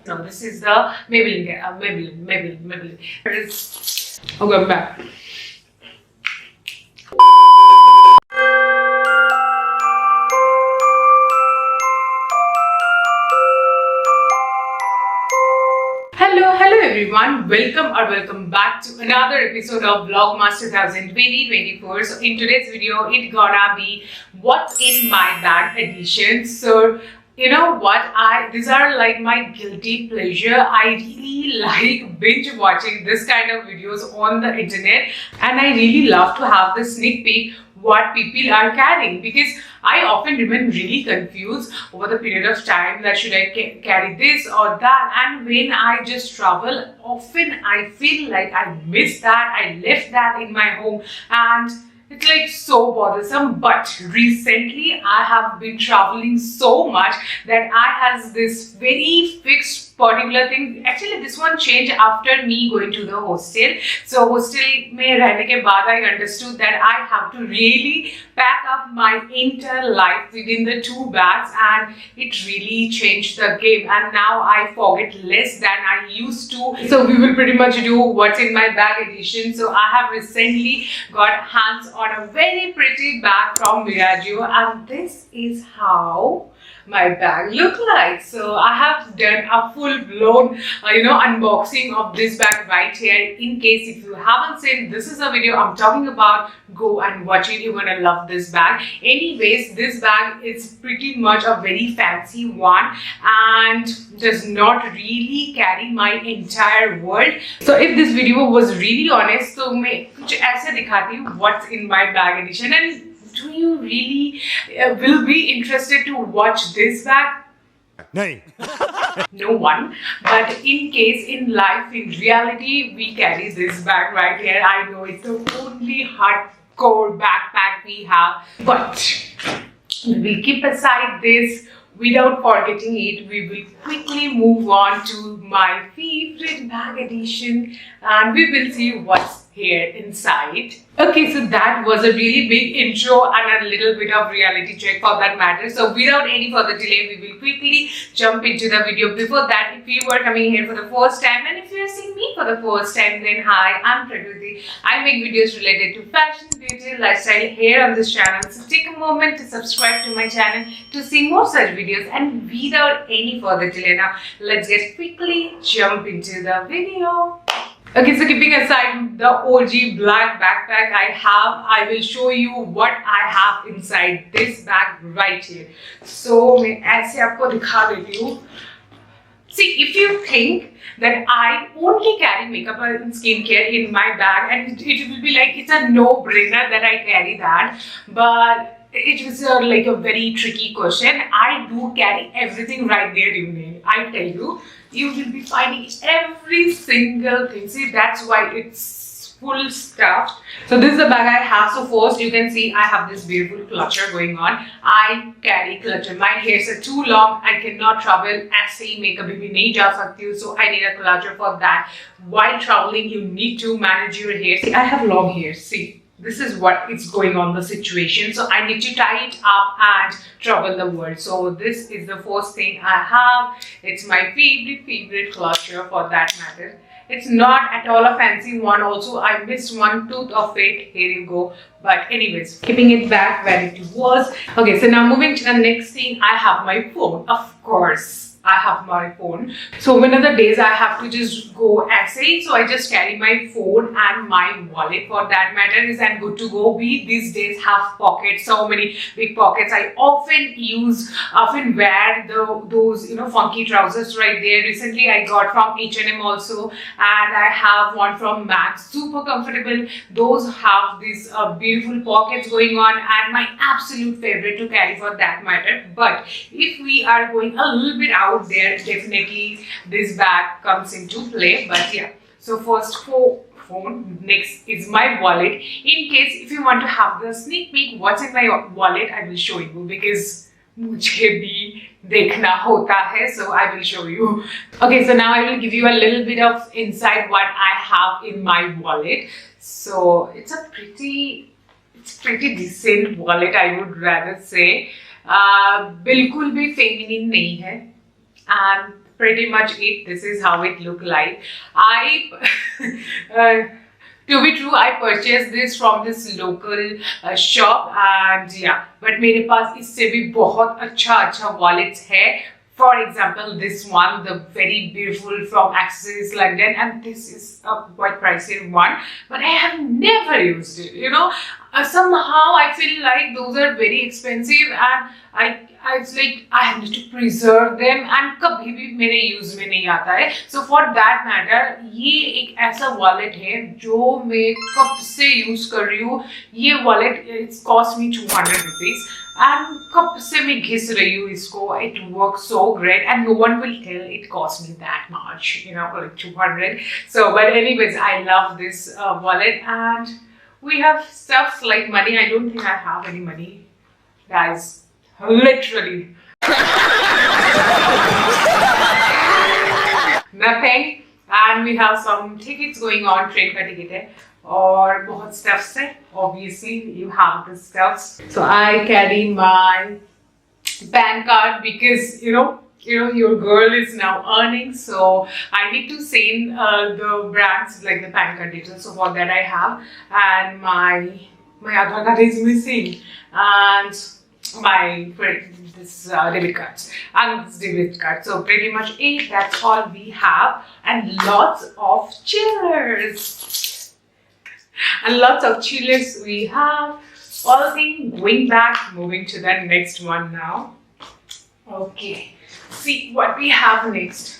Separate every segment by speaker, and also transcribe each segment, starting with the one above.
Speaker 1: No, this is the Maybelline. Okay, I'm back. Hello everyone. Welcome back to another episode of Vlogmas 2024. So in today's video, it's gonna be what's in my bag edition. So you know what? These are like my guilty pleasure. I really like binge watching this kind of videos on the internet, and I really love to have the sneak peek what people are carrying, because I often remain really confused over the period of time that should I carry this or that, and when I just travel, often I feel like I missed that, I left that in my home, and it's like so bothersome. But recently I have been traveling so much that I has this very fixed particular thing. Actually this one changed after me going to the hostel. So hostel mein rehne ke baad I understood that I have to really pack up my entire life within the 2 bags, and it really changed the game, and now I forget less than I used to. So we will pretty much do what's in my bag edition. So I have recently got hands on a very pretty bag from Miragio, and this is how my bag look like. So I have done a full-blown unboxing of this bag right here. In case if you haven't seen, this is a video I'm talking about, go and watch it. You're gonna love this bag. Anyways, this bag is pretty much a very fancy one and does not really carry my entire world. So if this video was really honest, so मैं कुछ ऐसे दिखाती हूँ what's in my bag edition. And do you really will be interested to watch this bag? No one. But in case in life, in reality, we carry this bag right here. I know it's the only hardcore backpack we have, but we keep aside this. Without forgetting it, we will quickly move on to my favorite bag edition, and we will see what's here inside. Okay, so that was a really big intro and a little bit of reality check for that matter. So without any further delay, we will quickly jump into the video. Before that, if you were coming here for the first time, and if you are seeing me for the first time, then hi, I'm Prakriti. I make videos related to fashion, beauty, lifestyle here on this channel. So take a moment to subscribe to my channel to see more such videos. And without any further delay now, let's get quickly jump into the video. Okay, so keeping aside the OG black backpack I will show you what I have inside this bag right here. So मैं ऐसे आपको दिखा देती हूँ. See, if you think that I only carry makeup and skincare in my bag, and it will be like it's a no-brainer that I carry that, but it was like a very tricky question. I do carry everything right there, I tell you. You will be finding every single thing. See, that's why it's full stuffed. So this is the bag I have. So first you can see I have this beautiful clutcher going on. I carry clutcher. My hairs are too long. I cannot travel ऐसे ही makeup भी नहीं जा सकती हूँ. So I need a clutcher for that. While traveling, you need to manage your hair. See, I have long hair. See. This is what is going on the situation. So I need to tie it up and travel the world. So this is the first thing I have. It's my favorite clutcher for that matter. It's not at all a fancy one. Also, I missed one tooth of it. Here you go. But anyways, keeping it back where it was. Okay, so now moving to the next thing, I have my phone. Of course, I have my phone. So one of the days I have to just go essay. So I just carry my phone and my wallet for that matter is and good to go. We these days have pockets, so many big pockets. I often wear those funky trousers right there. Recently I got from H&M also, and I have one from MAC. Super comfortable. Those have these beautiful pockets going on, and my absolute favorite to carry for that matter. But if we are going a little bit out there, definitely this bag comes into play. But yeah, so first phone, next is my wallet. In case if you want to have the sneak peek what's in my wallet, I will show you, because मुझे भी देखना होता है, so I will show you. Okay, so now I will give you a little bit of insight what I have in my wallet. So it's pretty decent wallet, I would rather say. बिल्कुल भी feminine नहीं है, and pretty much it. This is how it look like. I to be true, I purchased this from this local shop and yeah, but मेरे पास इससे भी बहुत अच्छा wallets है. For example, this one, the very beautiful from Accessories London, and this is a quite pricey one, but I have never used it. You know, somehow I feel like those are very expensive, and it's like I need to preserve them, and कभी भी मेरे use में नहीं आता है. So for that matter, ये एक ऐसा wallet है जो मैं कब से use कर रही हूँ. ये wallet it's cost me 200 rupees. And कब से मैं घिस रही हूँ इसको. It works so great, and no one will tell it cost me that much, you know, like 200. So, but anyways, I love this wallet, and we have stuff like money. I don't think I have any money, guys. Literally nothing. And we have some tickets going on. Train का ticket है. और बहुत stuffs है. Obviously, you have the stuffs. So I carry my PAN card because your girl is now earning, so I need to send the brands like the PAN card details. So for that I have, and my Aadhaar card is missing, and my this debit cards and this debit card. So pretty much it. That's all we have, and lots of chillers. And lots of chillers we have. All things going back, moving to the next one now. Okay, see what we have next.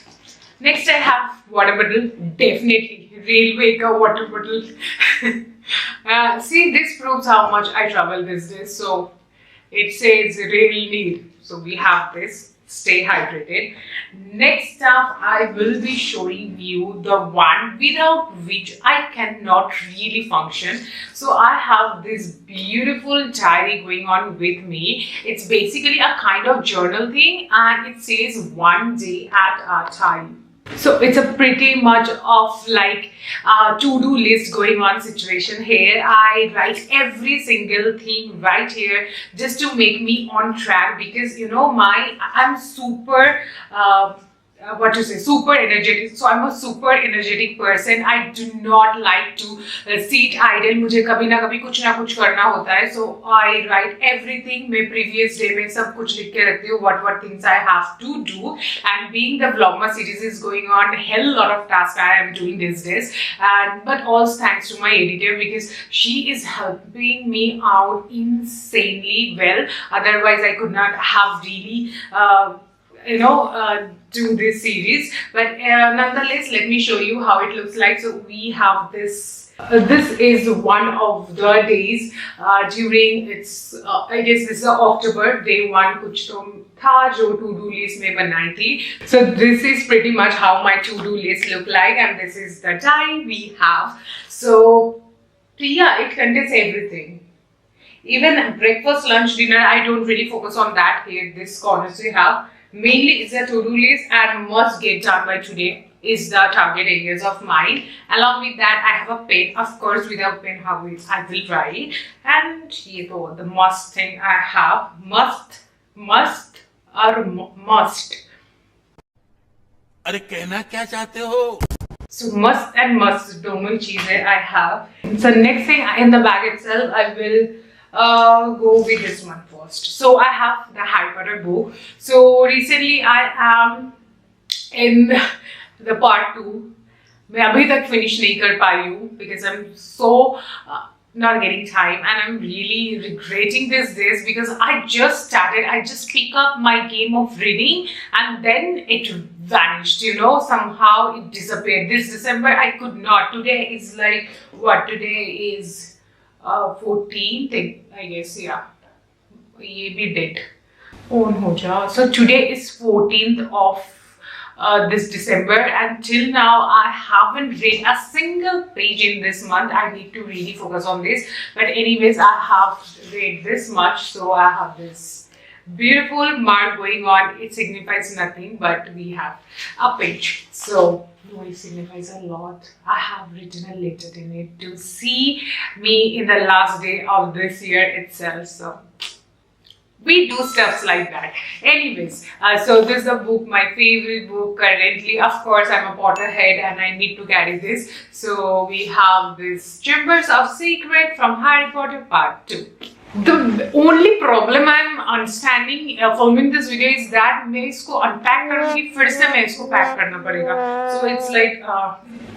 Speaker 1: Next I have water bottle, definitely railway ka water bottle. See, this proves how much I travel these days. So it says rail need. So we have this. Stay hydrated. Next up, I will be showing you the one without which I cannot really function. So I have this beautiful diary going on with me. It's basically a kind of journal thing, and it says one day at a time. So it's a pretty much of like to-do list going on situation here. I write every single thing right here just to make me on track, because I'm super super energetic. So I'm a super energetic person. I do not like to sit idle. मुझे कभी ना कभी कुछ ना कुछ करना होता है. So I write everything. मैं previous day में सब कुछ लिख के रखती हूँ. What things I have to do. And being the Vlogmas series is going on, hell lot of tasks I am doing these days. But all thanks to my editor, because she is helping me out insanely well. Otherwise I could not have really do this series. But nonetheless, let me show you how it looks like. So we have this. This is one of the days during its I guess this is October day 1 कुछ तो था जो to-do list में बनाई थी. So this is pretty much how my to-do list look like, and this is the time we have. So yeah, it contains everything. Even breakfast, lunch, dinner, I don't really focus on that here. This corners we have. Mainly it's a to-do list and must get done by today is the target areas of mine. Along with that, I have a pen. Of course, without pen, how will I will write? And the must thing I have. Must.
Speaker 2: अरे कहना क्या चाहते हो?
Speaker 1: So must and must दोनों चीजें I have. So next thing in the bag itself, I will go with this one first. So I have the Harry Potter book. So recently I am in the part 2. मैं अभी तक finish नहीं कर पाई हूँ because I'm so not getting time, and I'm really regretting these days because I just started. I just pick up my game of reading and then it vanished. Somehow it disappeared. This December I could not. Today is like what? Today is 14th, I guess, yeah. ये भी date on हो जा. So today is 14th of this December, and till now I haven't read a single page in this month. I need to really focus on this. But anyways, I have read this much, so I have this beautiful mark going on. It signifies nothing, but we have a page. So it signifies a lot. I have written a letter in it to see me in the last day of this year itself. So we do stuffs like that. Anyways, so this is a book, my favorite book currently. Of course, I'm a Potterhead and I need to carry this. So we have this Chambers of Secret from Harry Potter Part 2. The only problem I'm understanding filming this video is that मैं इसको unpack करूँगी फिर से मैं इसको pack करना पड़ेगा. So it's like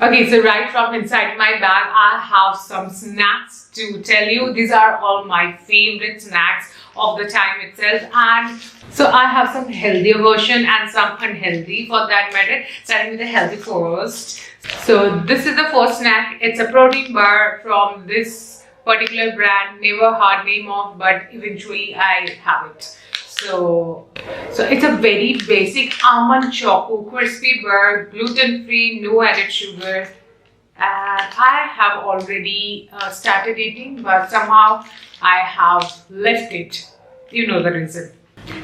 Speaker 1: okay, so right from inside my bag I have some snacks to tell you. These are all my favorite snacks of the time itself, and so I have some healthier version and some unhealthy for that matter. Starting with the healthy first. So this is the first snack. It's a protein bar from this particular brand. Never heard name of, but eventually I have it. So it's a very basic almond choco crispy bar, gluten free, no added sugar. And I have already started eating, but somehow I have left it. You know the reason.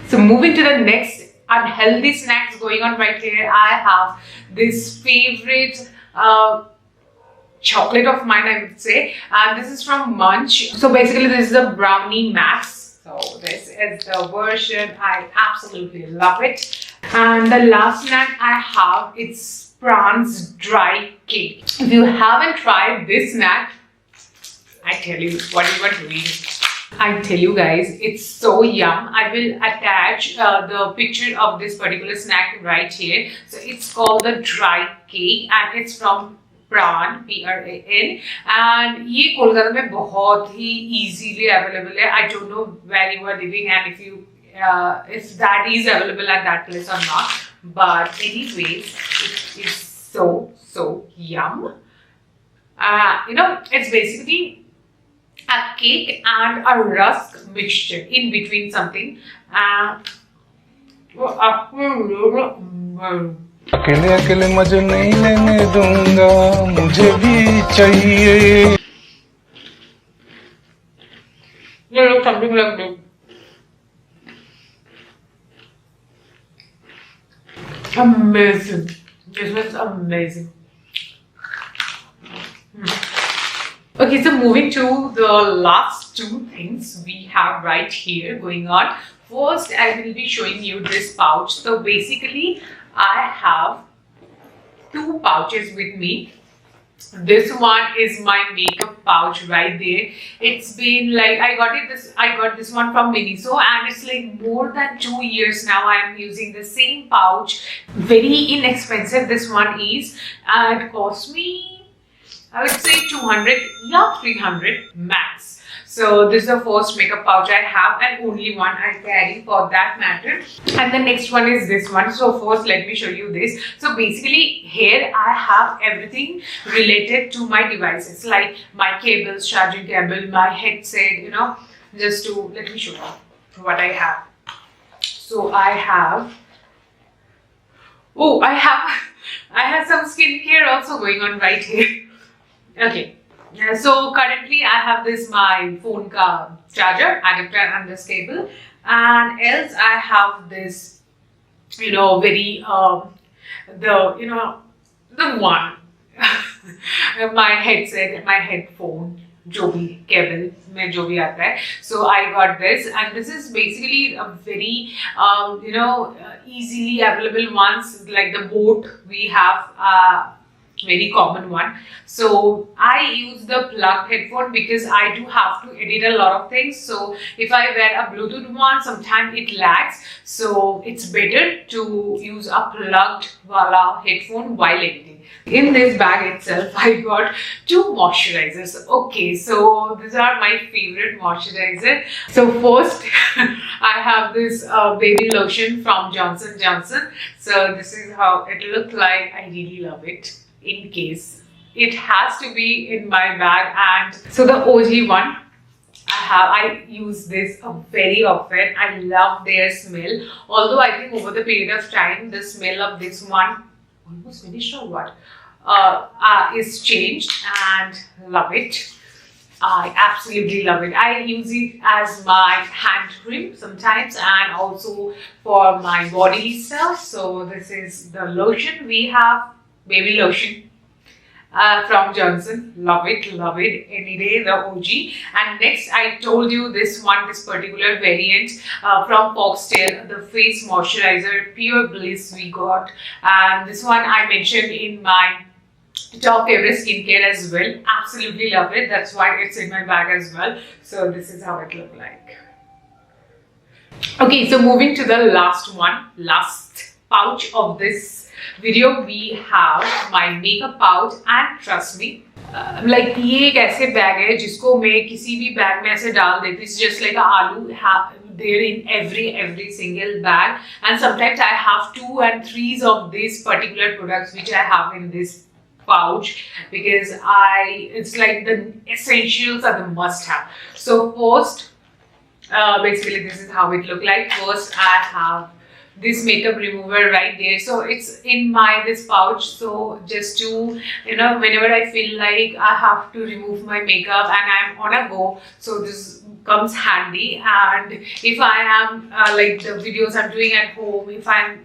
Speaker 1: So moving to the next unhealthy snacks going on right here, I have this favorite chocolate of mine, I would say, and this is from Munch. So basically this is a brownie max. So this is the version. I absolutely love it. And the last snack I have, it's Franz dry cake. If you haven't tried this snack, I tell you what you are doing. I tell you guys, it's so yum. I will attach the picture of this particular snack right here. So it's called the dry cake and it's from Pran, P-R-A-N, and ये कोलकाता में बहुत ही easily available है. I don't know where you are living and if that is available at that place or not. But anyways, it is so yum. You know, it's basically a cake and a rusk mixture in between something.
Speaker 3: अकेले अकेले मजे नहीं लेने दूंगा, मुझे भी चाहिए.
Speaker 1: You look something like this. Amazing. This was amazing. Okay, so moving to the last two things we have right here going on. First, I will be showing you this pouch. So basically, I have two pouches with me. This one is my makeup pouch right there. It's been like I got this one from Miniso and it's like more than 2 years now I am using the same pouch. Very inexpensive this one is. It cost me, I would say 200, yeah, 300 max. So this is the first makeup pouch I have and only one I carry for that matter. And the next one is this one. So first let me show you this. So basically here I have everything related to my devices like my cables, charging cable, my headset, you know, just to let me show you what I have. So I have I have some skincare also going on right here. Okay. So currently I have this my phone ka charger, adapter and this cable, and else I have this, you know, very the one my headset, my headphone, जो भी cable में जो भी आता है. So I got this and this is basically a very easily available ones like the Boat we have. Very common one. So I use the plugged headphone because I do have to edit a lot of things. So if I wear a Bluetooth one, sometimes it lags. So it's better to use a plugged wala headphone while editing. In this bag itself, I got two moisturizers. Okay, so these are my favorite moisturizer. So first, I have this baby lotion from Johnson & Johnson. So this is how it looks like. I really love it. In case it has to be in my bag, and so the OG one I use this very often. I love their smell, although I think over the period of time the smell of this one almost finished or what is changed, and love it. I absolutely love it. I use it as my hand cream sometimes and also for my body stuff. So this is the lotion we have. Baby lotion. from Johnson. Love it any day, the OG. And next, I told you this particular variant from Foxtail, the face moisturizer, Pure Bliss we got. And this one I mentioned in my top favorite skincare as well. Absolutely love it. That's why it's in my bag as well. So this is how it look like. Okay, so moving to the last pouch of this video, we have my makeup pouch. And trust me, like ये एक ऐसे bag है जिसको मैं किसी भी bag में ऐसे डाल देती हूँ. It's just like a aloo there in every single bag. And sometimes I have 2 and 3s of these particular products which I have in this pouch, because it's like the essentials are the must have. So first, basically this is how it look like. First I have this makeup remover right there, so it's in this pouch. So just to, whenever I feel like I have to remove my makeup and I'm on a go, so this comes handy. And if I am like the videos I'm doing at home, if I'm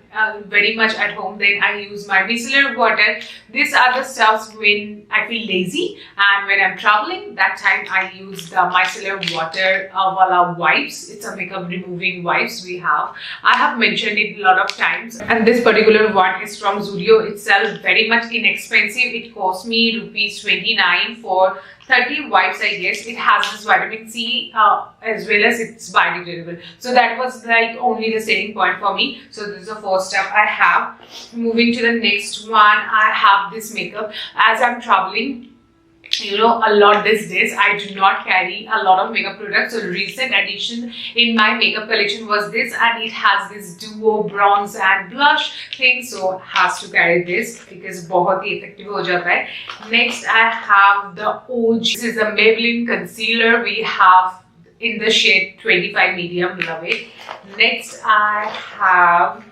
Speaker 1: very much at home, then I use my micellar water. These are the stuffs when I feel lazy, and when I'm traveling, that time I use the micellar water Wala wipes. It's a makeup removing wipes we have. I have mentioned it a lot of times, and this particular one is from Zudio itself. Very much inexpensive. It cost me rupees 29 for 30 wipes, I guess. It has this vitamin C as well as it's biodegradable. So that was like only the selling point for me. So this is the first step I have. Moving to the next one, I have this makeup. As I'm traveling, a lot these days, I do not carry a lot of makeup products. So recent addition in my makeup collection was this, and it has this duo bronze and blush thing, so has to carry this because बहुत ही effective हो जाता है. Next I have the OG. This is a Maybelline concealer we have in the shade 25 medium. Love it. Next I have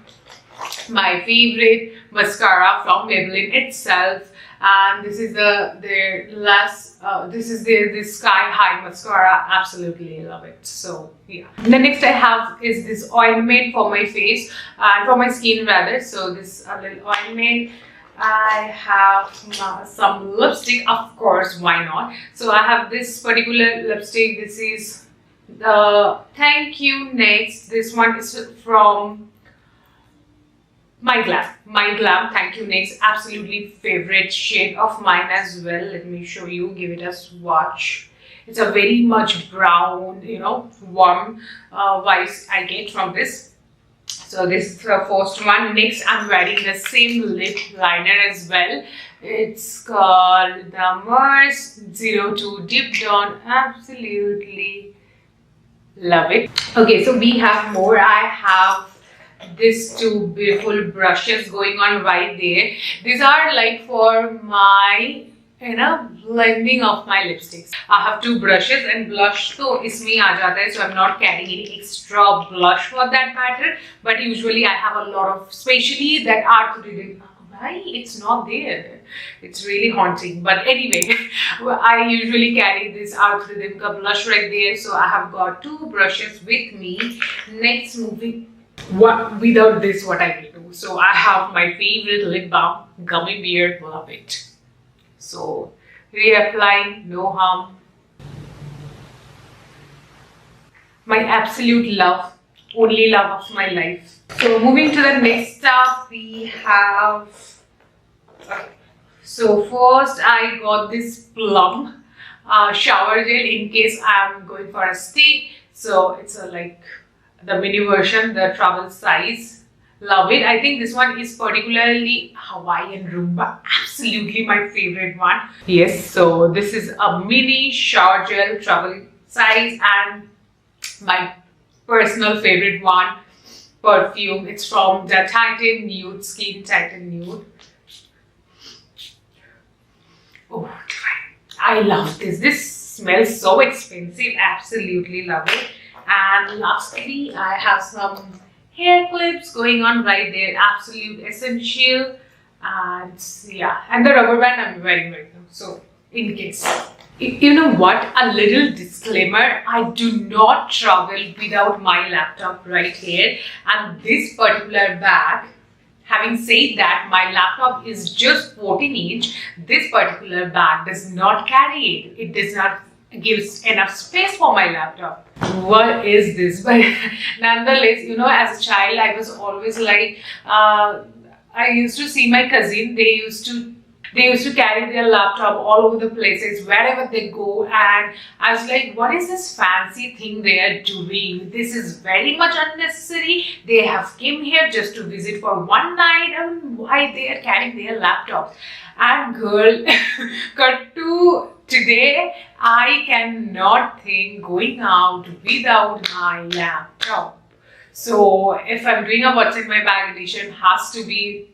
Speaker 1: my favorite mascara from Maybelline itself. And this is this Sky High mascara. Absolutely love it. So yeah. The next I have is this ointment for my face and for my skin rather. So this little ointment. I have some lipstick, of course, why not? So I have this particular lipstick. This is the Thank You Next. This one is from My Glam Thank You Next. Absolutely favorite shade of mine as well. Let me show you, give it a swatch. It's a very much brown, warm vibes I get from this. So this is the first one. Next I'm wearing the same lip liner as well. It's called the Mars 02 Dip Dawn. Absolutely love it. Okay, so we have more. I have these 2 beautiful brushes going on right there. These are like for my blending of my lipsticks. I have 2 brushes, and blush so isme aa jata hai, so I'm not carrying any extra blush for that matter. But usually I have a lot of, especially that Arthur. Why it's not there? It's really haunting. But anyway, I usually carry this Art Rhythm ka blush right there. So I have got 2 brushes with me. Next, moving. Without this, what I will do? So I have my favorite lip balm, Gummy Bear. Love it. So reapplying, no harm. My absolute love, only love of my life. So moving to the next stuff, we have. Okay. So first I got this Plum shower gel in case I'm going for a stay. So it's like the mini version, the travel size. Love it. I think this one is particularly Hawaiian Roomba. Absolutely my favorite one. Yes, so this is a mini shower gel travel size, and my personal favorite one, perfume. It's from the Titan Nude, Skin Titan Nude. Oh, I love this. This smells so expensive. Absolutely love it. And lastly, I have some hair clips going on right there. Absolute essential. And yeah, and the rubber band I'm wearing right now. So in case. You know what? A little disclaimer. I do not travel without my laptop right here. And this particular bag having said that, my laptop is just 14-inch. This particular bag does not carry it. It does not give enough space for my laptop. What is this? But nonetheless, you know, as a child, I was always like, I used to see my cousin. They used to carry their laptop all over the places, wherever they go, and I was like, what is this fancy thing they are doing? This is very much unnecessary. They have came here just to visit for one night, and why they are carrying their laptops? And girl, cut to today, I cannot think going out without my laptop. So if I'm doing a what's in my bag edition, has to be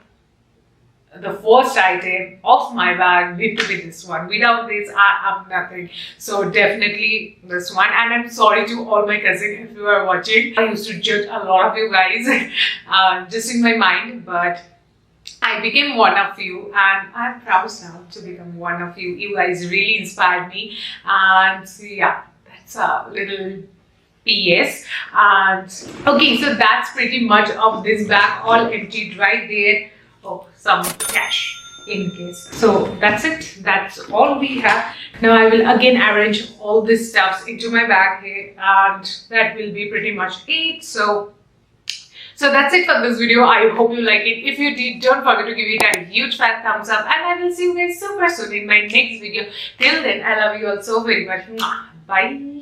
Speaker 1: the first item of my bag need to be this one. Without this, I am nothing. So definitely this one. And I'm sorry to all my cousins if you are watching. I used to judge a lot of you guys just in my mind, but I became one of you, and I'm proud now to become one of you. You guys really inspired me, and yeah, that's a little PS. And okay, so that's pretty much of this bag, all emptied right there. Oh, some cash in case. So that's it. That's all we have. Now I will again arrange all this stuff into my bag here, and that will be pretty much it. So that's it for this video. I hope you like it. If you did, don't forget to give it a huge fat thumbs up, and I will see you guys super soon in my next video. Till then, I love you all so very much. Bye.